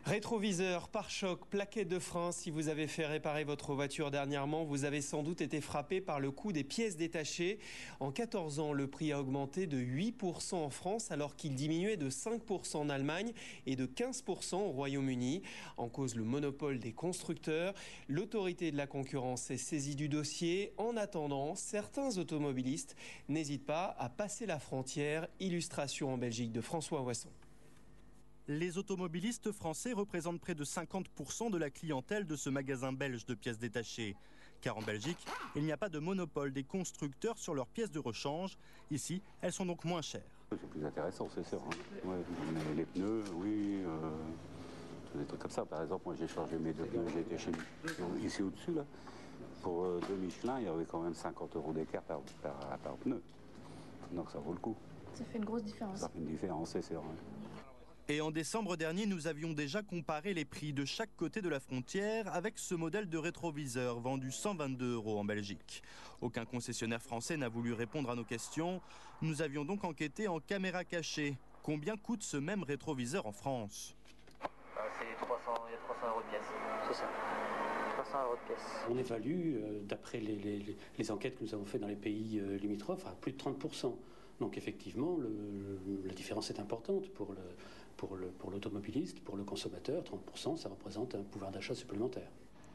Rétroviseur, pare-choc, plaquettes de frein, si vous avez fait réparer votre voiture dernièrement, vous avez sans doute été frappé par le coût des pièces détachées. En 14 ans, le prix a augmenté de 8% en France alors qu'il diminuait de 5% en Allemagne et de 15% au Royaume-Uni. En cause le monopole des constructeurs. L'autorité de la concurrence est saisie du dossier. En attendant, certains automobilistes n'hésitent pas à passer la frontière. Illustration en Belgique de François Wasson. Les automobilistes français représentent près de 50% de la clientèle de ce magasin belge de pièces détachées. Car en Belgique, il n'y a pas de monopole des constructeurs sur leurs pièces de rechange. Ici, elles sont donc moins chères. C'est plus intéressant, c'est sûr. Ouais, mais les pneus, oui, des trucs comme ça. Par exemple, moi j'ai changé mes deux pneus, j'ai été chez lui, ici au-dessus, là. Pour deux Michelin, il y avait quand même 50 € d'écart par pneu. Donc ça vaut le coup. Ça fait une grosse différence. Ça fait une différence, c'est sûr. Et en décembre dernier, nous avions déjà comparé les prix de chaque côté de la frontière avec ce modèle de rétroviseur vendu 122 € en Belgique. Aucun concessionnaire français n'a voulu répondre à nos questions. Nous avions donc enquêté en caméra cachée. Combien coûte ce même rétroviseur en France? C'est 300, il y a 300 € de pièce. C'est ça. 300 € de pièce. On évalue, d'après les enquêtes que nous avons faites dans les pays limitrophes, à plus de 30%. Donc effectivement, la différence est importante pour l'automobiliste, pour le consommateur. 30%, ça représente un pouvoir d'achat supplémentaire.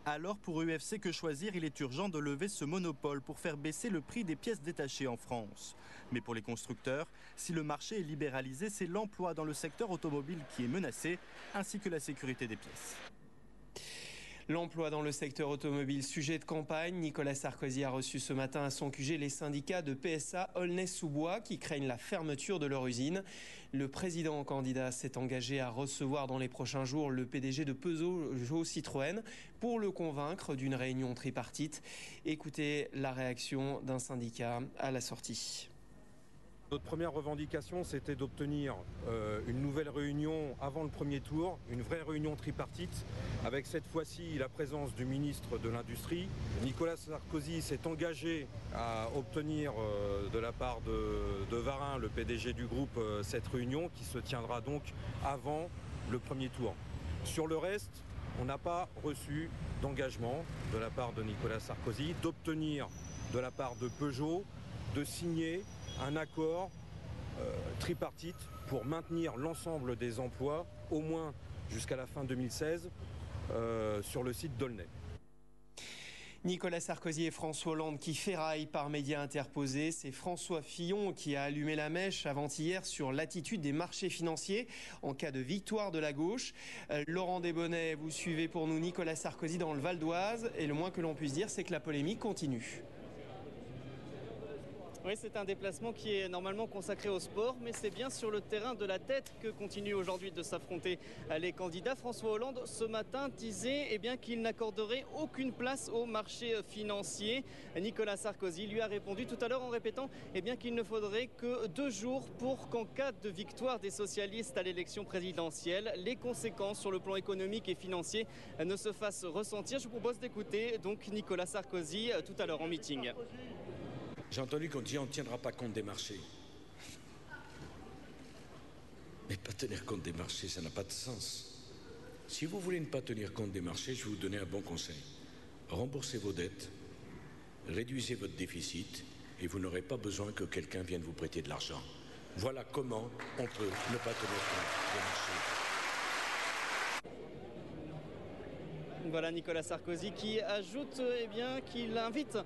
Alors pour UFC Que Choisir, il est urgent de lever ce monopole pour faire baisser le prix des pièces détachées en France. Mais pour les constructeurs, si le marché est libéralisé, c'est l'emploi dans le secteur automobile qui est menacé, ainsi que la sécurité des pièces. L'emploi dans le secteur automobile, sujet de campagne. Nicolas Sarkozy a reçu ce matin à son QG les syndicats de PSA Aulnay-sous-Bois qui craignent la fermeture de leur usine. Le président candidat s'est engagé à recevoir dans les prochains jours le PDG de Peugeot Citroën pour le convaincre d'une réunion tripartite. Écoutez la réaction d'un syndicat à la sortie. Notre première revendication, c'était d'obtenir une nouvelle réunion avant le premier tour, une vraie réunion tripartite, avec cette fois-ci la présence du ministre de l'Industrie. Nicolas Sarkozy s'est engagé à obtenir de la part de Varin, le PDG du groupe, cette réunion qui se tiendra donc avant le premier tour. Sur le reste, on n'a pas reçu d'engagement de la part de Nicolas Sarkozy d'obtenir de la part de Peugeot de signer un accord tripartite pour maintenir l'ensemble des emplois, au moins jusqu'à la fin 2016, sur le site d'Aulnay. Nicolas Sarkozy et François Hollande qui ferraillent par médias interposés. C'est François Fillon qui a allumé la mèche avant-hier sur l'attitude des marchés financiers en cas de victoire de la gauche. Laurent Desbonnets, vous suivez pour nous Nicolas Sarkozy dans le Val d'Oise et le moins que l'on puisse dire, c'est que la polémique continue. Oui, c'est un déplacement qui est normalement consacré au sport, mais c'est bien sur le terrain de la tête que continuent aujourd'hui de s'affronter les candidats. François Hollande, ce matin, disait qu'il n'accorderait aucune place au marché financier. Nicolas Sarkozy lui a répondu tout à l'heure en répétant qu'il ne faudrait que 2 jours pour qu'en cas de victoire des socialistes à l'élection présidentielle, les conséquences sur le plan économique et financier ne se fassent ressentir. Je vous propose d'écouter donc Nicolas Sarkozy tout à l'heure en meeting. J'ai entendu qu'on dit on ne tiendra pas compte des marchés. Mais pas tenir compte des marchés, ça n'a pas de sens. Si vous voulez ne pas tenir compte des marchés, je vais vous donner un bon conseil. Remboursez vos dettes, réduisez votre déficit et vous n'aurez pas besoin que quelqu'un vienne vous prêter de l'argent. Voilà comment on peut ne pas tenir compte des marchés. Voilà Nicolas Sarkozy qui ajoute qu'il invite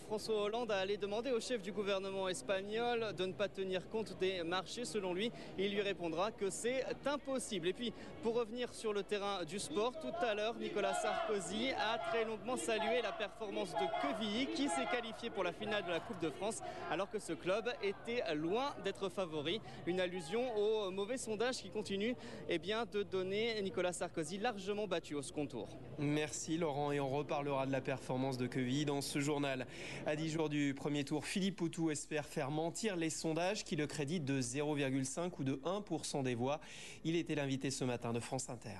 François Hollande à aller demander au chef du gouvernement espagnol de ne pas tenir compte des marchés. Selon lui, il lui répondra que c'est impossible. Et puis, pour revenir sur le terrain du sport, tout à l'heure, Nicolas Sarkozy a très longuement salué la performance de Quevilly qui s'est qualifié pour la finale de la Coupe de France alors que ce club était loin d'être favori. Une allusion au mauvais sondage qui continue de donner Nicolas Sarkozy largement battu au second tour. Merci Laurent et on reparlera de la performance de Quevilly dans ce journal. À 10 jours du premier tour, Philippe Poutou espère faire mentir les sondages qui le créditent de 0,5 ou de 1% des voix. Il était l'invité ce matin de France Inter.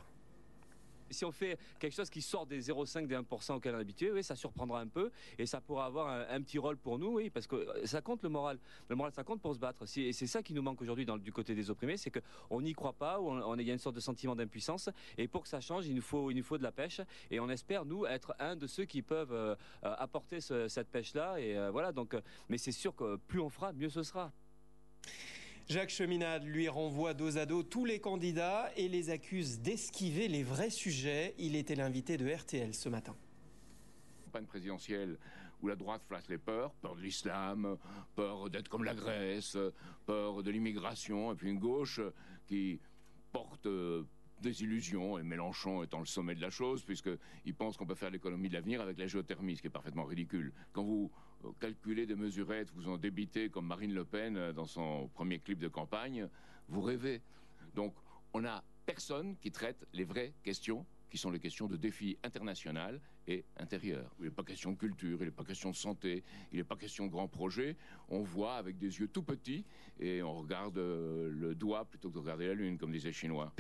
Si on fait quelque chose qui sort des 0,5, des 1% auquel on est habitué, oui, ça surprendra un peu et ça pourra avoir un petit rôle pour nous, oui, parce que ça compte le moral. Le moral, ça compte pour se battre. Et c'est ça qui nous manque aujourd'hui du côté des opprimés, c'est qu'on n'y croit pas, il y a une sorte de sentiment d'impuissance. Et pour que ça change, il nous faut de la pêche. Et on espère, nous, être un de ceux qui peuvent apporter cette pêche-là. Et voilà, donc, mais c'est sûr que plus on fera, mieux ce sera. Jacques Cheminade lui renvoie dos à dos tous les candidats et les accuse d'esquiver les vrais sujets. Il était l'invité de RTL ce matin. Campagne présidentielle où la droite flatte les peurs de l'islam, peur d'être comme la Grèce, peur de l'immigration, et puis une gauche qui porte des illusions, et Mélenchon étant le sommet de la chose, puisqu'il pense qu'on peut faire l'économie de l'avenir avec la géothermie, ce qui est parfaitement ridicule. Quand vous calculez des mesurettes, vous en débitez comme Marine Le Pen dans son premier clip de campagne, vous rêvez. Donc on n'a personne qui traite les vraies questions, qui sont les questions de défi international et intérieur. Il n'est pas question de culture, il n'est pas question de santé, il n'est pas question de grands projets. On voit avec des yeux tout petits et on regarde le doigt plutôt que de regarder la lune, comme disaient les Chinois.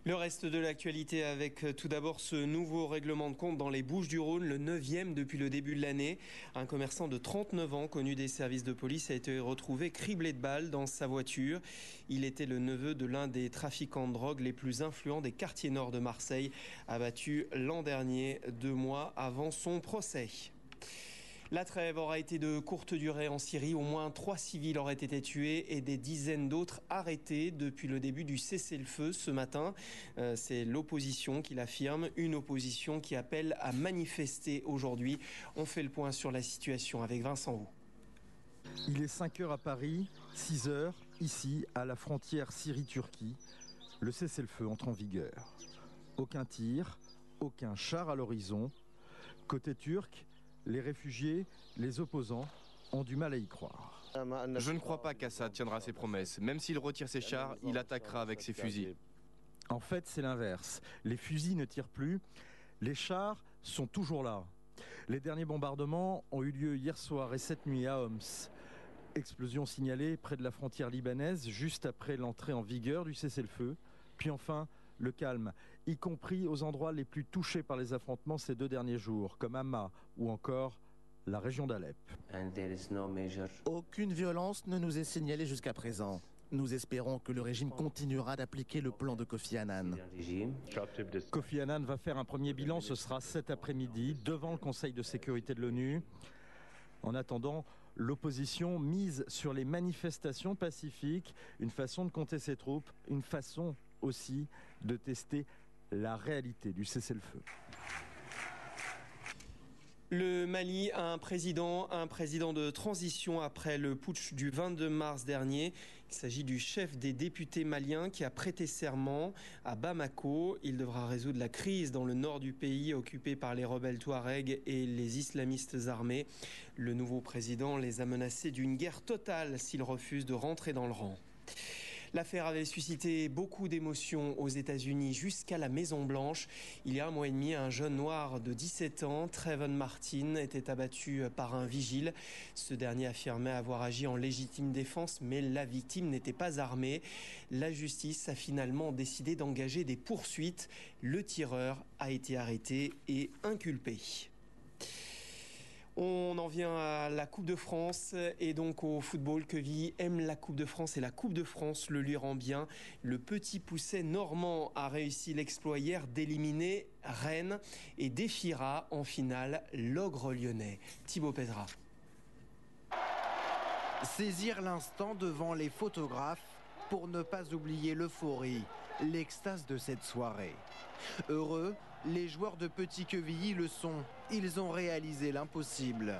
Le reste de l'actualité avec tout d'abord ce nouveau règlement de compte dans les Bouches-du-Rhône, le 9e depuis le début de l'année. Un commerçant de 39 ans connu des services de police a été retrouvé criblé de balles dans sa voiture. Il était le neveu de l'un des trafiquants de drogue les plus influents des quartiers nord de Marseille, abattu l'an dernier, 2 mois avant son procès. La trêve aura été de courte durée en Syrie. Au moins 3 civils auraient été tués et des dizaines d'autres arrêtés depuis le début du cessez-le-feu ce matin. C'est l'opposition qui l'affirme, une opposition qui appelle à manifester aujourd'hui. On fait le point sur la situation avec Vincent Roux. Il est 5 h à Paris, 6 h ici à la frontière Syrie-Turquie. Le cessez-le-feu entre en vigueur. Aucun tir, aucun char à l'horizon. Côté turc, les réfugiés, les opposants ont du mal à y croire. Je ne crois pas qu'Assad tiendra ses promesses. Même s'il retire ses chars, il attaquera avec ses fusils. En fait, c'est l'inverse. Les fusils ne tirent plus, les chars sont toujours là. Les derniers bombardements ont eu lieu hier soir et cette nuit à Homs. Explosion signalée près de la frontière libanaise, juste après l'entrée en vigueur du cessez-le-feu. Puis enfin, le calme, y compris aux endroits les plus touchés par les affrontements ces 2 derniers jours, comme Hama ou encore la région d'Alep. Aucune violence ne nous est signalée jusqu'à présent. Nous espérons que le régime continuera d'appliquer le plan de Kofi Annan. Kofi Annan va faire un premier bilan, ce sera cet après-midi, devant le Conseil de sécurité de l'ONU. En attendant, l'opposition mise sur les manifestations pacifiques, une façon de compter ses troupes, une façon aussi de tester la réalité du cessez-le-feu. Le Mali a un président de transition après le putsch du 22 mars dernier. Il s'agit du chef des députés maliens qui a prêté serment à Bamako. Il devra résoudre la crise dans le nord du pays occupé par les rebelles Touaregs et les islamistes armés. Le nouveau président les a menacés d'une guerre totale s'ils refusent de rentrer dans le rang. L'affaire avait suscité beaucoup d'émotions aux États-Unis jusqu'à la Maison-Blanche. Il y a 1 mois et demi, un jeune noir de 17 ans, Trayvon Martin, était abattu par un vigile. Ce dernier affirmait avoir agi en légitime défense, mais la victime n'était pas armée. La justice a finalement décidé d'engager des poursuites. Le tireur a été arrêté et inculpé. On en vient à la Coupe de France et donc au football. Queville aime la Coupe de France et la Coupe de France le lui rend bien. Le petit pousset normand a réussi l'exploit hier d'éliminer Rennes et défiera en finale l'ogre lyonnais. Thibaut Pedra. Saisir l'instant devant les photographes pour ne pas oublier l'euphorie, l'extase de cette soirée. Heureux, les joueurs de Petit Quevilly le sont. Ils ont réalisé l'impossible.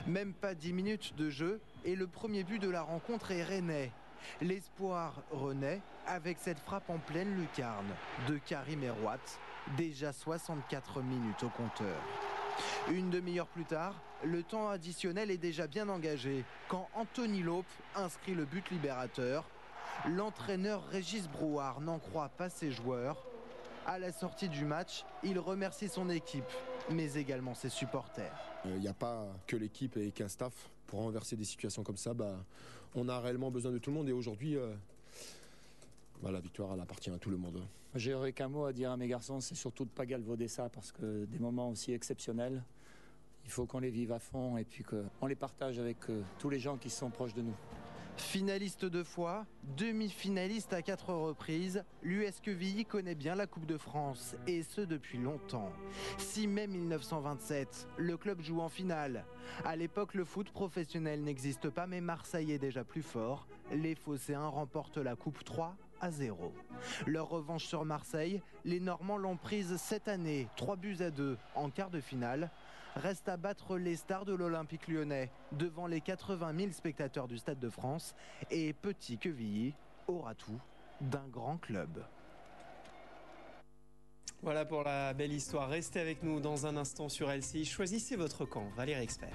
Même pas 10 minutes de jeu et le premier but de la rencontre est rennais. L'espoir renaît avec cette frappe en pleine lucarne de Karim Erouat, déjà 64 minutes au compteur. Une demi-heure plus tard, le temps additionnel est déjà bien engagé quand Anthony Lope inscrit le but libérateur. L'entraîneur Régis Brouard n'en croit pas ses joueurs. À la sortie du match, il remercie son équipe, mais également ses supporters. Il n'y a pas que l'équipe et qu'un staff. Pour renverser des situations comme ça, on a réellement besoin de tout le monde. Et aujourd'hui, la victoire, elle appartient à tout le monde. J'aurais qu'un mot à dire à mes garçons, c'est surtout de ne pas galvauder ça, parce que des moments aussi exceptionnels, il faut qu'on les vive à fond et puis qu'on les partage avec tous les gens qui sont proches de nous. Finaliste 2 fois, demi-finaliste à 4 reprises, l'US Quevilly connaît bien la Coupe de France, et ce depuis longtemps. 6 mai 1927, le club joue en finale. À l'époque, le foot professionnel n'existe pas, mais Marseille est déjà plus fort. Les Phocéens remportent la Coupe 3-0. Leur revanche sur Marseille, les Normands l'ont prise cette année, 3-2 en quart de finale. Reste à battre les stars de l'Olympique lyonnais devant les 80 000 spectateurs du Stade de France, et Petit Quevilly aura tout d'un grand club. Voilà pour la belle histoire. Restez avec nous dans un instant sur LCI. Choisissez votre camp. Valérie Expert.